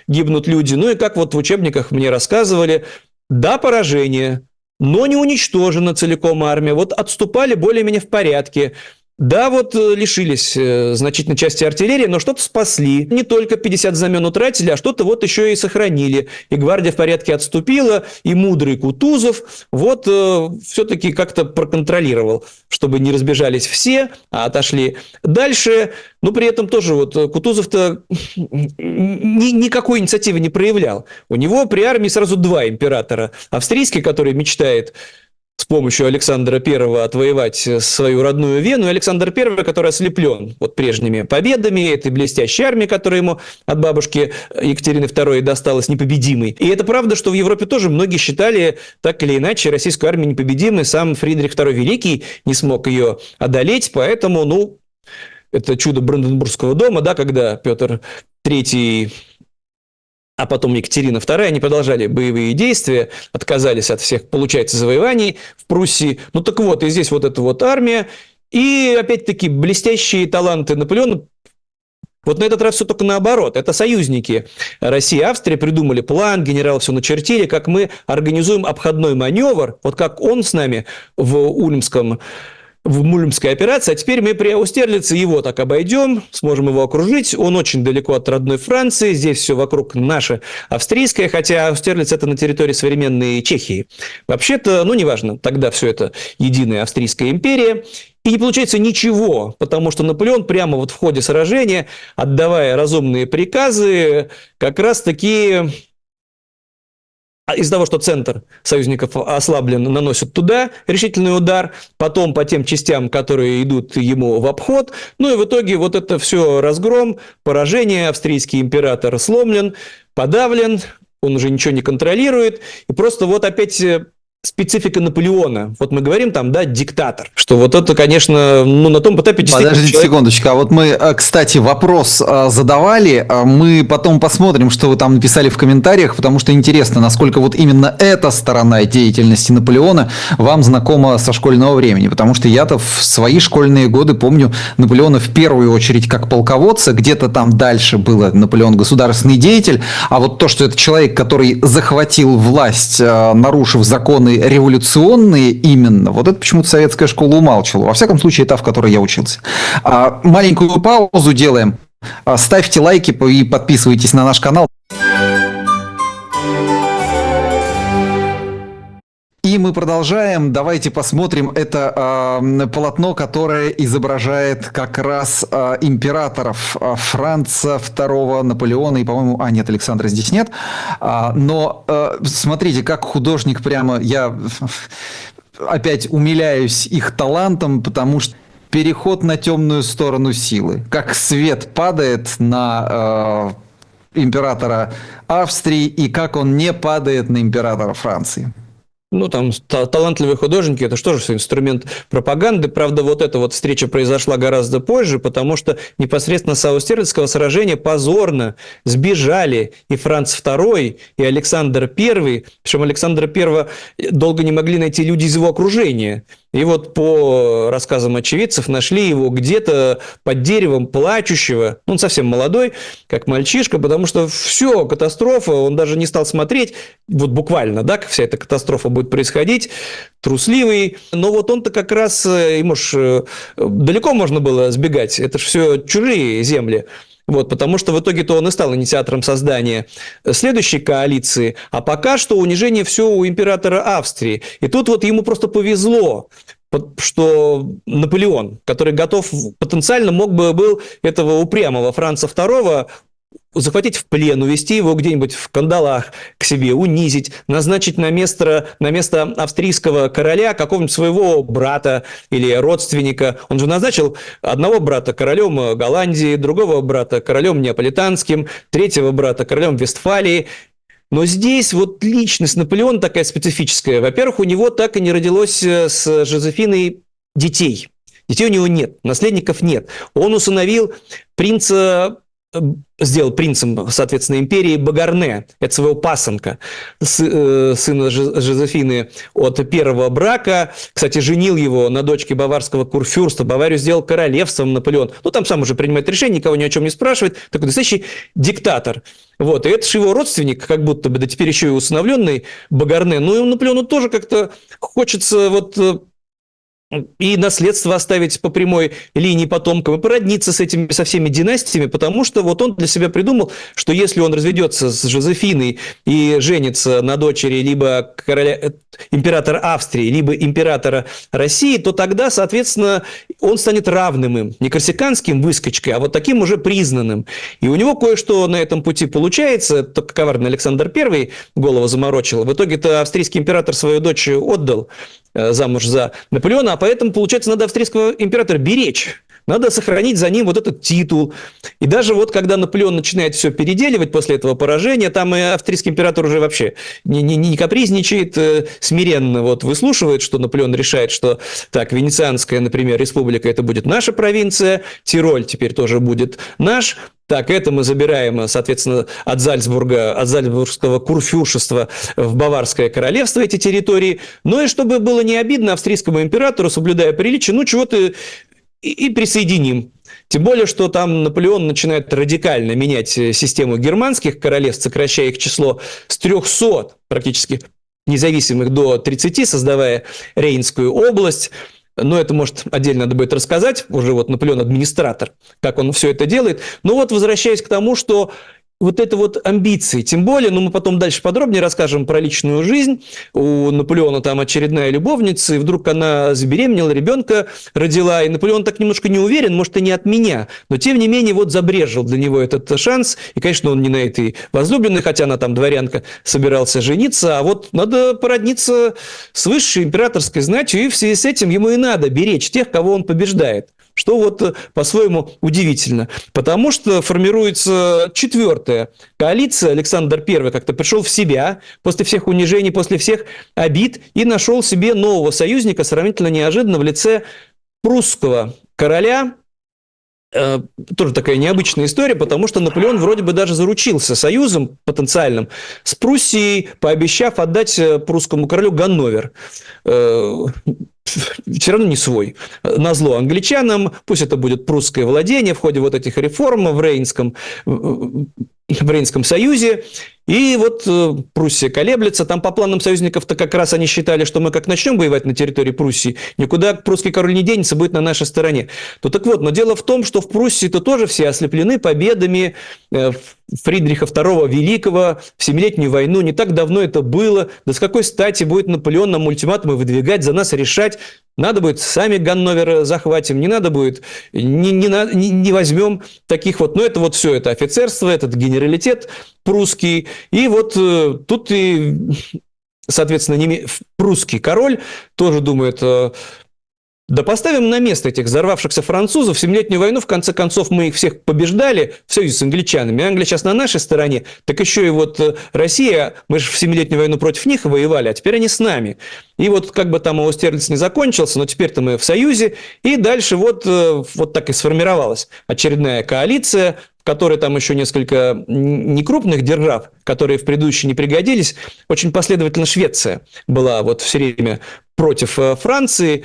гибнут люди. Ну и как вот в учебниках мне рассказывали, да, поражение, но не уничтожена целиком армия. Вот отступали более-менее в порядке. Да, вот лишились значительной части артиллерии, но что-то спасли. Не только 50 знамен утратили, а что-то вот еще и сохранили. И гвардия в порядке отступила, и мудрый Кутузов вот все-таки как-то проконтролировал, чтобы не разбежались все, а отошли дальше. Но при этом тоже вот Кутузов-то никакой инициативы не проявлял. У него при армии сразу два императора. Австрийский, который мечтает с помощью Александра I отвоевать свою родную Вену, и Александр I, который ослеплен вот прежними победами, этой блестящей армии, которая ему от бабушки Екатерины II досталась, непобедимой. И это правда, что в Европе тоже многие считали так или иначе российскую армию непобедимой. Сам Фридрих II Великий не смог ее одолеть, поэтому, ну, это чудо Бранденбургского дома, да, когда Петр III, а потом Екатерина II, они продолжали боевые действия, отказались от всех, получается, завоеваний в Пруссии. Ну так вот, и здесь вот эта вот армия, и опять-таки блестящие таланты Наполеона. Вот на этот раз все только наоборот. Это союзники России и Австрии придумали план, генералы все начертили, как мы организуем обходной маневр, вот как он с нами в Мулемской операции, а теперь мы при Аустерлице его так обойдем, сможем его окружить, он очень далеко от родной Франции, здесь все вокруг наше австрийское, хотя Аустерлиц это на территории современной Чехии. Вообще-то, ну, неважно, тогда все это единая Австрийская империя, и не получается ничего, потому что Наполеон прямо вот в ходе сражения, отдавая разумные приказы, как раз-таки из-за того, что центр союзников ослаблен, наносит туда решительный удар, потом по тем частям, которые идут ему в обход. Ну и в итоге вот это все разгром, поражение, австрийский император сломлен, подавлен, он уже ничего не контролирует. И просто вот опять специфика Наполеона. Вот мы говорим там, да, диктатор. Что вот это, конечно, ну, на том этапе действительно... Подождите секундочку, а вот мы, кстати, вопрос задавали, мы потом посмотрим, что вы там написали в комментариях, потому что интересно, насколько вот именно эта сторона деятельности Наполеона вам знакома со школьного времени, потому что я-то в свои школьные годы помню Наполеона в первую очередь как полководца, где-то там дальше было Наполеон государственный деятель, а вот то, что это человек, который захватил власть, нарушив законы революционные именно, вот это почему-то советская школа умалчивала. Во всяком случае, та, в которой я учился. Маленькую паузу делаем. Ставьте лайки и подписывайтесь на наш канал. И мы продолжаем. Давайте посмотрим. Это полотно, которое изображает как раз императоров Франца II, Наполеона и, по-моему, нет, Александра здесь нет. Но смотрите, как художник прямо... Я опять умиляюсь их талантом, потому что переход на темную сторону силы. Как свет падает на императора Австрии и как он не падает на императора Франции. Ну, там талантливые художники, это что же инструмент пропаганды. Правда, вот эта вот встреча произошла гораздо позже, потому что непосредственно с Аустерлицкого сражения позорно сбежали и Франц II, и Александр I. Причем Александра I долго не могли найти люди из его окружения. И вот по рассказам очевидцев нашли его где-то под деревом плачущего. Он совсем молодой, как мальчишка, потому что все, катастрофа, он даже не стал смотреть, вот буквально, да, как вся эта катастрофа будет происходить, трусливый. Но вот он-то как раз, ему ж далеко можно было сбегать, это же все чужие земли. Вот, потому что в итоге-то он и стал инициатором создания следующей коалиции, а пока что унижение все у императора Австрии. И тут вот ему просто повезло, что Наполеон, который готов, потенциально мог бы был этого упрямого Франца II захватить в плен, увезти его где-нибудь в кандалах к себе, унизить, назначить на место австрийского короля какого-нибудь своего брата или родственника. Он же назначил одного брата королем Голландии, другого брата королем Неаполитанским, третьего брата королем Вестфалии. Но здесь вот личность Наполеона такая специфическая. Во-первых, у него так и не родилось с Жозефиной детей. Детей у него нет, наследников нет. Он усыновил принца, сделал принцем, соответственно, империи Багарне, это своего пасынка, сына Жозефины от первого брака. Кстати, женил его на дочке баварского курфюрста. Баварию сделал королевством Наполеон. Ну, там сам уже принимает решение, никого ни о чем не спрашивает. Такой настоящий диктатор. Вот. И это же его родственник, как будто бы, да теперь еще и усыновленный Багарне. Ну, и Наполеону тоже как-то хочется вот и наследство оставить по прямой линии потомкам, и породниться со всеми династиями, потому что вот он для себя придумал, что если он разведется с Жозефиной и женится на дочери либо императора Австрии, либо императора России, то тогда, соответственно, он станет равным им, не корсиканским выскочкой, а вот таким уже признанным. И у него кое-что на этом пути получается, только коварный Александр I голову заморочил. В итоге-то австрийский император свою дочь отдал замуж за Наполеона, а поэтому, получается, надо австрийского императора беречь. Надо сохранить за ним вот этот титул. И даже вот когда Наполеон начинает все переделивать после этого поражения, там и австрийский император уже вообще не капризничает, смиренно вот выслушивает, что Наполеон решает, что так, Венецианская, например, республика, это будет наша провинция, Тироль теперь тоже будет наш. Так, это мы забираем, соответственно, от Зальцбургского курфюршества в Баварское королевство эти территории. Ну и чтобы было не обидно австрийскому императору, соблюдая приличие, ну чего-то и присоединим. Тем более, что там Наполеон начинает радикально менять систему германских королевств, сокращая их число с 300 практически независимых до 30, создавая Рейнскую область. Но это, может, отдельно надо будет рассказать, уже вот Наполеон администратор, как он все это делает. Но вот возвращаясь к тому, что вот это вот амбиции, тем более, мы потом дальше подробнее расскажем про личную жизнь. У Наполеона там очередная любовница, и вдруг она забеременела, ребенка родила, и Наполеон так немножко не уверен, может, и не от меня, но тем не менее вот забрежил для него этот шанс, и, конечно, он не на этой возлюбленной, хотя она там дворянка, собирался жениться, а вот надо породниться с высшей императорской знатью, и в связи с этим ему и надо беречь тех, кого он побеждает. Что вот по-своему удивительно. Потому что формируется четвертая коалиция. Александр I как-то пришел в себя после всех унижений, после всех обид и нашел себе нового союзника, сравнительно неожиданно, в лице прусского короля. Тоже такая необычная история, потому что Наполеон вроде бы даже заручился союзом потенциальным с Пруссией, пообещав отдать прусскому королю Ганновер. Все равно не свой. Назло англичанам, пусть это будет прусское владение в ходе вот этих реформ в Рейнском союзе. И вот Пруссия колеблется. Там по планам союзников-то как раз они считали, что мы как начнем воевать на территории Пруссии, никуда прусский король не денется, будет на нашей стороне. То так вот, но дело в том, что в Пруссии-то тоже все ослеплены победами Фридриха II Великого в Семилетнюю войну. Не так давно это было. Да с какой стати будет Наполеон нам ультиматумы выдвигать, за нас решать? Надо будет, сами Ганновер захватим, не надо будет, не возьмем таких вот. Но это вот все, это офицерство, этот генералитет прусский. И вот тут и, соответственно, прусский король тоже думает: да поставим на место этих взорвавшихся французов. В Семилетнюю войну, в конце концов, мы их всех побеждали в союзе с англичанами. Англия сейчас на нашей стороне. Так еще и вот Россия, мы же в Семилетнюю войну против них воевали, а теперь они с нами. И вот как бы там Аустерлиц не закончился, но теперь-то мы в союзе. И дальше вот так и сформировалась очередная коалиция, в которой там еще несколько некрупных держав, которые в предыдущие не пригодились. Очень последовательно Швеция была вот все время против Франции.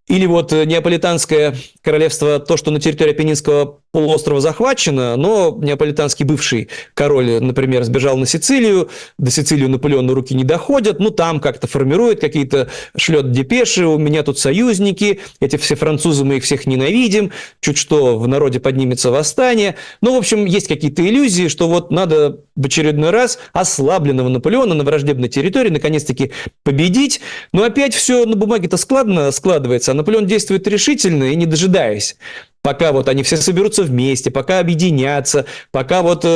Или вот Неаполитанское королевство, то, что на территории Апеннинского полуострова захвачено, но неаполитанский бывший король, например, сбежал на Сицилию, до Сицилии Наполеону руки не доходят, там как-то формирует, какие-то шлет депеши, у меня тут союзники, эти все французы, мы их всех ненавидим, чуть что в народе поднимется восстание. В общем, есть какие-то иллюзии, что вот надо в очередной раз ослабленного Наполеона на враждебной территории наконец-таки победить, но опять все на бумаге-то складно складывается, а Наполеон действует решительно и не дожидаясь. пока вот они все соберутся вместе, пока объединятся, пока вот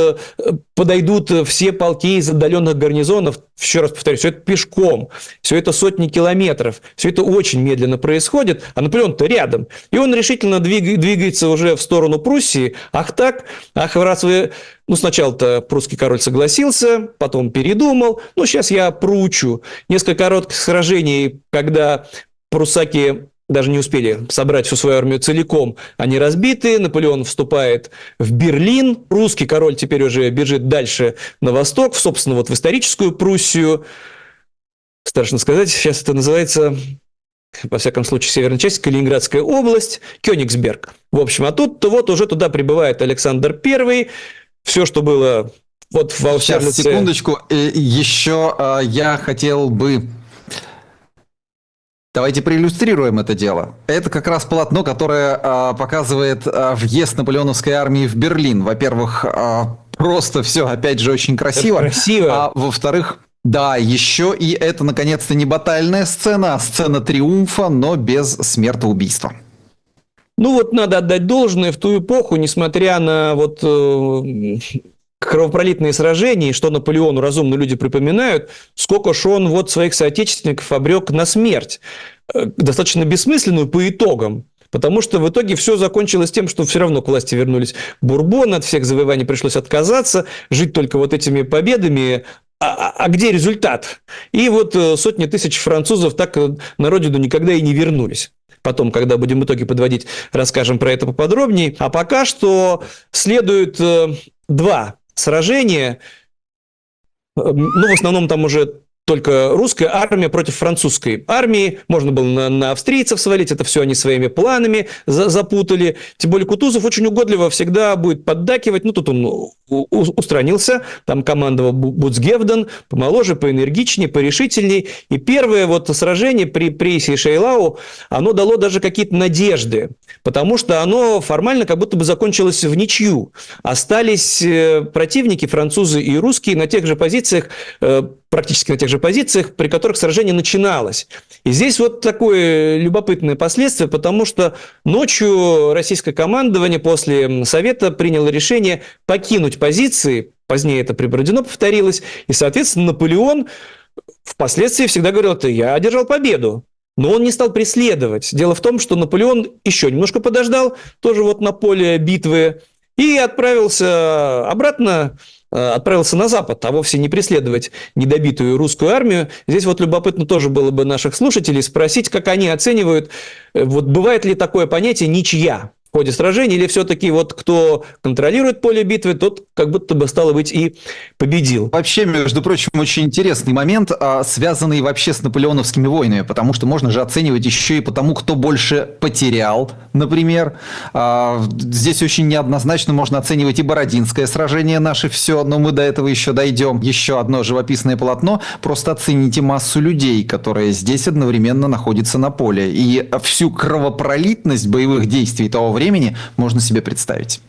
подойдут все полки из отдаленных гарнизонов, еще раз повторю, все это пешком, все это сотни километров, все это очень медленно происходит, а Наполеон-то рядом. И он решительно двигается уже в сторону Пруссии. Ах так, ах, раз вы... Ну, сначала-то прусский король согласился, потом передумал. Ну, сейчас я проучу. Несколько коротких сражений, когда пруссаки даже не успели собрать всю свою армию целиком, они разбиты, Наполеон вступает в Берлин, русский король теперь уже бежит дальше на восток, собственно, вот в историческую Пруссию. Страшно сказать, сейчас это называется, во всяком случае, северная часть, Калининградская область, Кёнигсберг. В общем, а тут-то вот уже туда прибывает Александр I. Все, что было вот в Аустерлице... Сейчас, секундочку, еще я хотел бы... Давайте проиллюстрируем это дело. Это как раз полотно, которое показывает въезд наполеоновской армии в Берлин. Во-первых, просто все, опять же, очень красиво. Красиво. А во-вторых, да, еще и это, наконец-то, не батальная сцена, а сцена триумфа, но без смертоубийства. Ну вот надо отдать должное, в ту эпоху, несмотря на вот кровопролитные сражения, что Наполеону разумные люди припоминают, сколько ж он вот своих соотечественников обрек на смерть, достаточно бессмысленную по итогам. Потому что в итоге все закончилось тем, что все равно к власти вернулись Бурбоны, от всех завоеваний пришлось отказаться, жить только вот этими победами. А где результат? И вот сотни тысяч французов так на родину никогда и не вернулись. Потом, когда будем итоги подводить, расскажем про это поподробнее. А пока что следует два сражения. Ну, в основном там уже только русская армия против французской армии. Можно было на австрийцев свалить, это все они своими планами запутали. Тем более Кутузов очень угодливо всегда будет поддакивать. Ну, тут он устранился, там командовал Буцгевден, помоложе, поэнергичнее, порешительней. И первое вот сражение при Прейсе и Шейлау, оно дало даже какие-то надежды, потому что оно формально как будто бы закончилось в ничью. Остались противники, французы и русские, на тех же позициях, практически на тех же позициях, при которых сражение начиналось. И здесь вот такое любопытное последствие, потому что ночью российское командование после Совета приняло решение покинуть позиции, позднее это при Бородино повторилось, и, соответственно, Наполеон впоследствии всегда говорил, что я одержал победу. Но он не стал преследовать. Дело в том, что Наполеон еще немножко подождал, тоже вот на поле битвы, и отправился обратно, отправился на запад, а вовсе не преследовать недобитую русскую армию. Здесь вот любопытно тоже было бы наших слушателей спросить, как они оценивают, вот бывает ли такое понятие «ничья» в ходе сражения, или все-таки вот кто контролирует поле битвы, тот как будто бы, стало быть, и победил. Вообще, между прочим, очень интересный момент, связанный вообще с наполеоновскими войнами, потому что можно же оценивать еще и по тому, кто больше потерял, например. Здесь очень неоднозначно можно оценивать и Бородинское сражение наше все, но мы до этого еще дойдем. Еще одно живописное полотно. Просто оцените массу людей, которые здесь одновременно находятся на поле. И всю кровопролитность боевых действий того времени можно себе представить.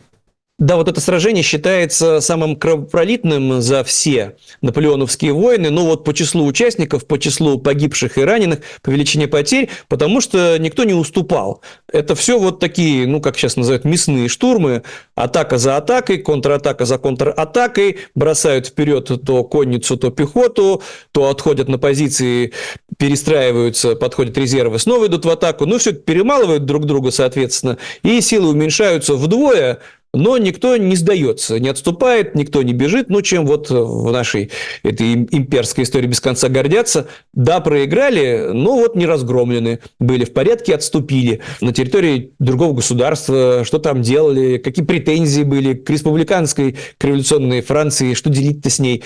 Да, вот это сражение считается самым кровопролитным за все наполеоновские войны, но вот по числу участников, по числу погибших и раненых, по величине потерь, потому что никто не уступал. Это все вот такие, ну, как сейчас называют, мясные штурмы, атака за атакой, контратака за контратакой, бросают вперед то конницу, то пехоту, то отходят на позиции, перестраиваются, подходят резервы, снова идут в атаку, ну, все это перемалывают друг друга, соответственно, и силы уменьшаются вдвое. Но никто не сдается, не отступает, никто не бежит. Ну, чем вот в нашей этой имперской истории без конца гордятся. Да, проиграли, но вот не разгромлены. Были в порядке, отступили на территории другого государства. Что там делали, какие претензии были к республиканской, к революционной Франции, что делить-то с ней.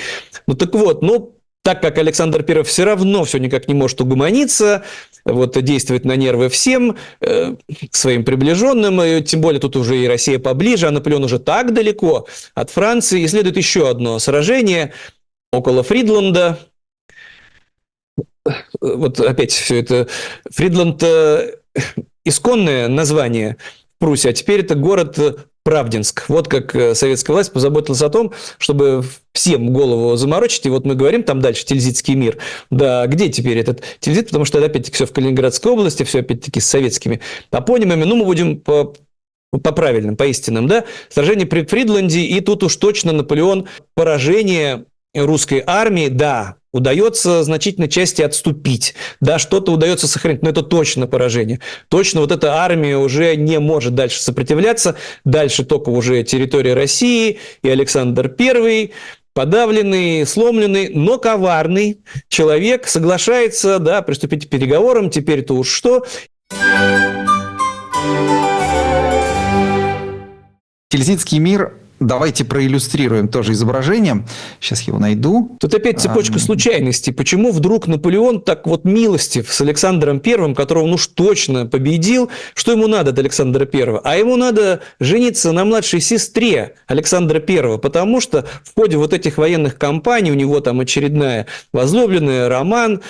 Ну, так вот, ну, так как Александр I все равно все никак не может угомониться, вот, действует на нервы всем своим приближенным, тем более тут уже и Россия поближе, а Наполеон уже так далеко от Франции. И следует еще одно сражение около Фридланда. Вот опять все это. Фридланд – исконное название в Пруссии, а теперь это город Правдинск. Вот как советская власть позаботилась о том, чтобы всем голову заморочить. И вот мы говорим там дальше Тильзитский мир. Да, где теперь этот Тильзит? Потому что это опять-таки все в Калининградской области, все опять-таки с советскими топонимами. Ну, мы будем по правильным, по истинным, да, сражение при Фридланде, и тут уж точно Наполеон поражение русской армии, да, удается значительной части отступить, да, что-то удается сохранить, но это точно поражение. Точно вот эта армия уже не может дальше сопротивляться, дальше только уже территория России, и Александр I, подавленный, сломленный, но коварный человек соглашается, да, приступить к переговорам, теперь-то уж что. Тильзитский мир, давайте проиллюстрируем тоже изображением. Сейчас его найду. Тут опять цепочка случайностей. Почему вдруг Наполеон так вот милостив с Александром Первым, которого он уж точно победил? Что ему надо от Александра Первого? А ему надо жениться на младшей сестре Александра Первого, потому что в ходе вот этих военных кампаний у него там очередная возлюбленная, роман,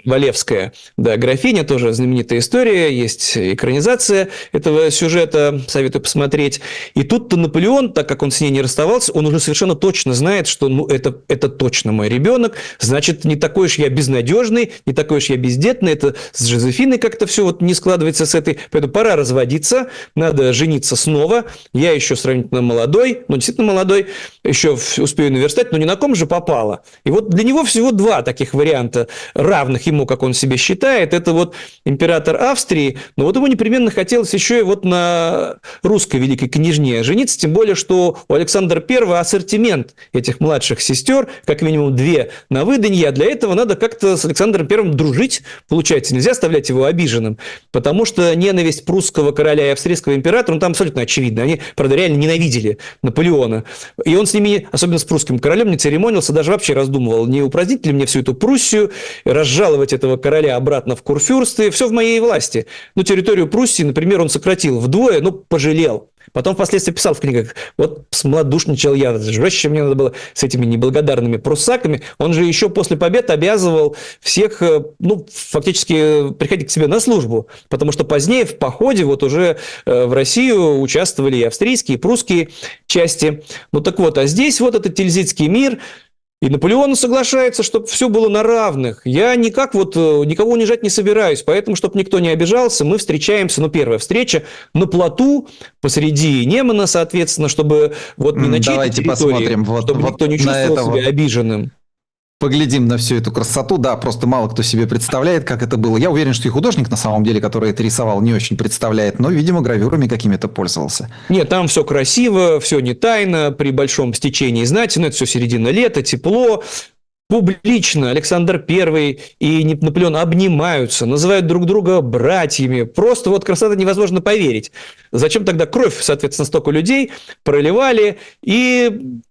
Валевская, да, графиня, тоже знаменитая история, есть экранизация этого сюжета, советую посмотреть. И тут-то Наполеон, так как он с ней не расставался, он уже совершенно точно знает, что ну, это точно мой ребенок, значит, не такой уж я безнадежный, не такой уж я бездетный, это с Жозефиной как-то все вот не складывается с этой, поэтому пора разводиться, надо жениться снова, я еще сравнительно молодой, ну, действительно молодой, еще успею наверстать, но ни на ком же попало. И вот для него всего два таких варианта, равных ему, как он себе считает, это вот император Австрии, но вот ему непременно хотелось еще и вот на русской великой княжне жениться, тем более, что у Александра I ассортимент этих младших сестер, как минимум 2 на выданье, а для этого надо как-то с Александром I дружить, получается, нельзя оставлять его обиженным, потому что ненависть прусского короля и австрийского императора, ну, там абсолютно очевидно, они, правда, реально ненавидели Наполеона, и он с ними, особенно с прусским королем, не церемонился, даже вообще раздумывал, не упразднить ли мне всю эту Пруссию, разжаловать этого короля обратно в курфюрсты, все в моей власти. Ну, территорию Пруссии, например, он сократил вдвое, но пожалел. Потом впоследствии писал в книгах, вот смолодушничал я, жестче мне надо было с этими неблагодарными пруссаками. Он же еще после побед обязывал всех, ну, фактически приходить к себе на службу, потому что позднее в походе вот уже в Россию участвовали и австрийские, и прусские части. Ну, так вот, а здесь вот этот Тильзитский мир. И Наполеон соглашается, чтобы все было на равных. Я никак вот никого унижать не собираюсь, поэтому, чтобы никто не обижался, мы встречаемся, ну, первая встреча на плоту посреди Немана, соответственно, чтобы вот не на чьей-то Давайте территории, посмотрим вот, чтобы вот никто не чувствовал себя обиженным. Поглядим на всю эту красоту. Да, просто мало кто себе представляет, как это было. Я уверен, что и художник, на самом деле, который это рисовал, не очень представляет, но, видимо, гравюрами какими-то пользовался. Нет, там все красиво, все не тайно, при большом стечении знати, но это все середина лета, тепло. Публично Александр I и Наполеон обнимаются, называют друг друга братьями. Просто вот красота невозможно поверить. Зачем тогда кровь, соответственно, столько людей проливали? И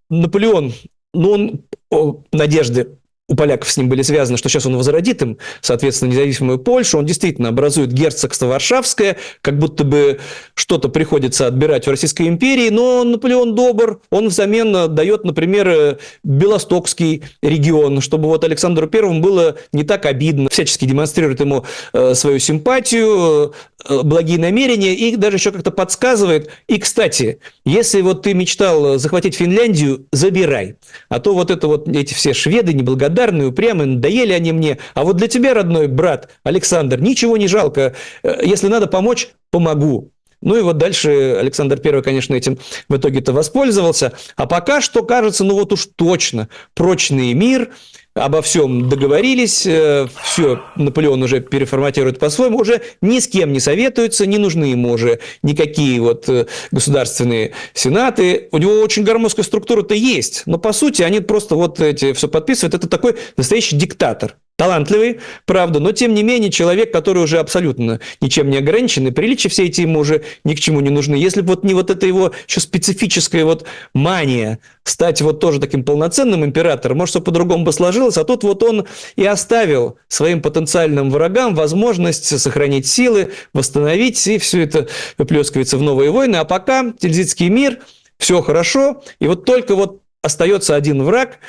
Наполеон, ну, он надежды у поляков с ним были связаны, что сейчас он возродит им, соответственно, независимую Польшу. Он действительно образует герцогство Варшавское, как будто бы что-то приходится отбирать в Российской империи, но Наполеон добр, он взамен дает, например, Белостокский регион, чтобы вот Александру Первому было не так обидно, всячески демонстрирует ему свою симпатию, благие намерения и даже еще как-то подсказывает. И, кстати, если вот ты мечтал захватить Финляндию, забирай. А то вот это вот эти все шведы неблагодарные, упрямые, надоели они мне. А вот для тебя, родной брат Александр, ничего не жалко. Если надо помочь, помогу. Ну и вот дальше Александр I, конечно, этим в итоге-то воспользовался. А пока что кажется, ну вот уж точно, прочный мир, обо всем договорились, все, Наполеон уже переформатирует по-своему, уже ни с кем не советуется, не нужны ему уже никакие вот государственные сенаты. У него очень громоздкая структура-то есть, но по сути они просто вот эти все подписывают. Это такой настоящий диктатор. Талантливый, правда, но тем не менее человек, который уже абсолютно ничем не ограничен, и приличия все эти ему уже ни к чему не нужны. Если бы вот не вот эта его еще специфическая вот мания стать вот тоже таким полноценным императором, может, все по-другому бы сложилось, а тут вот он и оставил своим потенциальным врагам возможность сохранить силы, восстановить, и все это выплескивается в новые войны. А пока Тильзитский мир, все хорошо, и вот только вот остается один враг –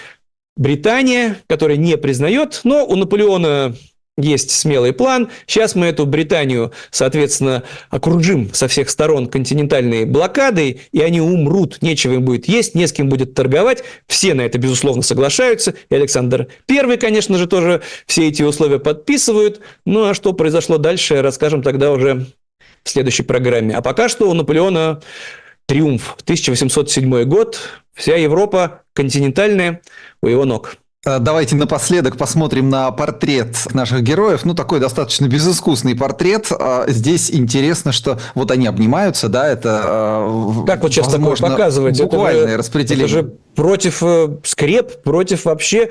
Британия, которая не признает, но у Наполеона есть смелый план. Сейчас мы эту Британию, соответственно, окружим со всех сторон континентальной блокадой, и они умрут, нечего им будет есть, не с кем будет торговать. Все на это, безусловно, соглашаются. И Александр I, конечно же, тоже все эти условия подписывают. Ну, а что произошло дальше, расскажем тогда уже в следующей программе. А пока что у Наполеона триумф. 1807 год. Вся Европа континентальная у его ног. Давайте напоследок посмотрим на портрет наших героев. Ну, такой достаточно безыскусный портрет. Здесь интересно, что вот они обнимаются, да, это, как вот сейчас такое возможно, показывать? буквальное распределение. Это же против скреп, против вообще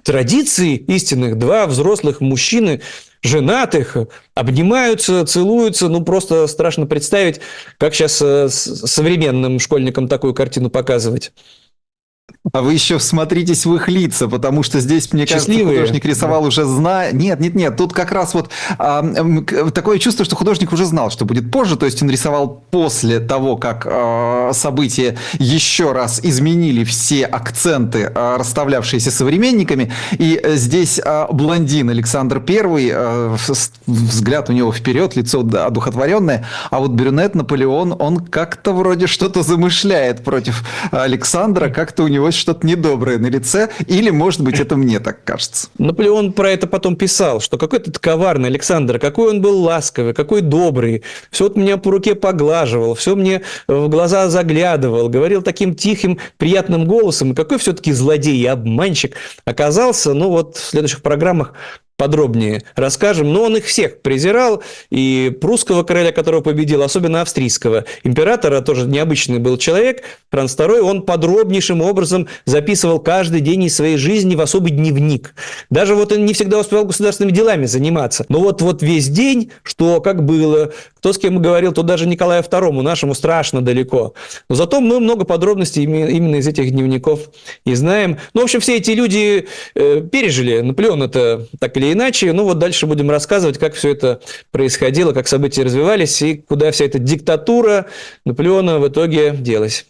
традиций истинных. Два взрослых мужчины, женатых, обнимаются, целуются. Ну, просто страшно представить, как сейчас современным школьникам такую картину показывать. А вы еще всмотритесь в их лица, потому что здесь, мне кажется, Счастливые. художник рисовал уже зная... Нет, тут как раз вот такое чувство, что художник уже знал, что будет позже, то есть он рисовал после того, как события еще раз изменили все акценты, расставлявшиеся современниками, и здесь блондин Александр I, взгляд у него вперед, лицо одухотворенное, а вот брюнет Наполеон, он как-то вроде что-то замышляет против Александра, как-то у него что-то недоброе на лице, или, может быть, это мне так кажется. Наполеон про это потом писал, что какой ты коварный Александр, какой он был ласковый, какой добрый, все вот меня по руке поглаживал, все мне в глаза заглядывал, говорил таким тихим, приятным голосом, и какой все-таки злодей и обманщик оказался. Ну вот в следующих программах подробнее расскажем. Но он их всех презирал, и прусского короля, которого победил, особенно австрийского императора, тоже необычный был человек, Франц II, он подробнейшим образом записывал каждый день из своей жизни в особый дневник. Даже вот он не всегда успевал государственными делами заниматься. Но вот весь день, что как было, кто с кем говорил, то даже Николаю II, нашему, страшно далеко. Но зато мы много подробностей именно из этих дневников и знаем. Ну, в общем, все эти люди пережили Наполеон, это так или иначе. Ну, вот дальше будем рассказывать, как все это происходило, как события развивались и куда вся эта диктатура Наполеона в итоге делась.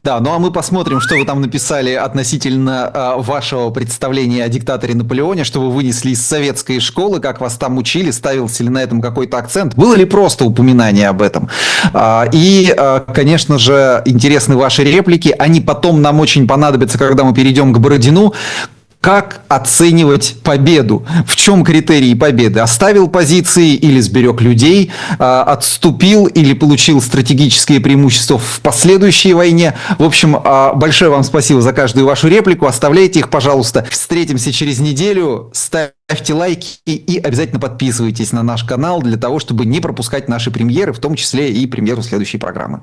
Да, ну а мы посмотрим, что вы там написали относительно вашего представления о диктаторе Наполеоне, что вы вынесли из советской школы, как вас там учили, ставился ли на этом какой-то акцент, было ли просто упоминание об этом. Конечно же, интересны ваши реплики, они потом нам очень понадобятся, когда мы перейдем к Бородину. Как оценивать победу? В чем критерии победы? Оставил позиции или сберег людей? Отступил или получил стратегические преимущества в последующей войне? В общем, большое вам спасибо за каждую вашу реплику. Оставляйте их, пожалуйста. Встретимся через неделю. Ставьте лайки и обязательно подписывайтесь на наш канал для того, чтобы не пропускать наши премьеры, в том числе и премьеру следующей программы.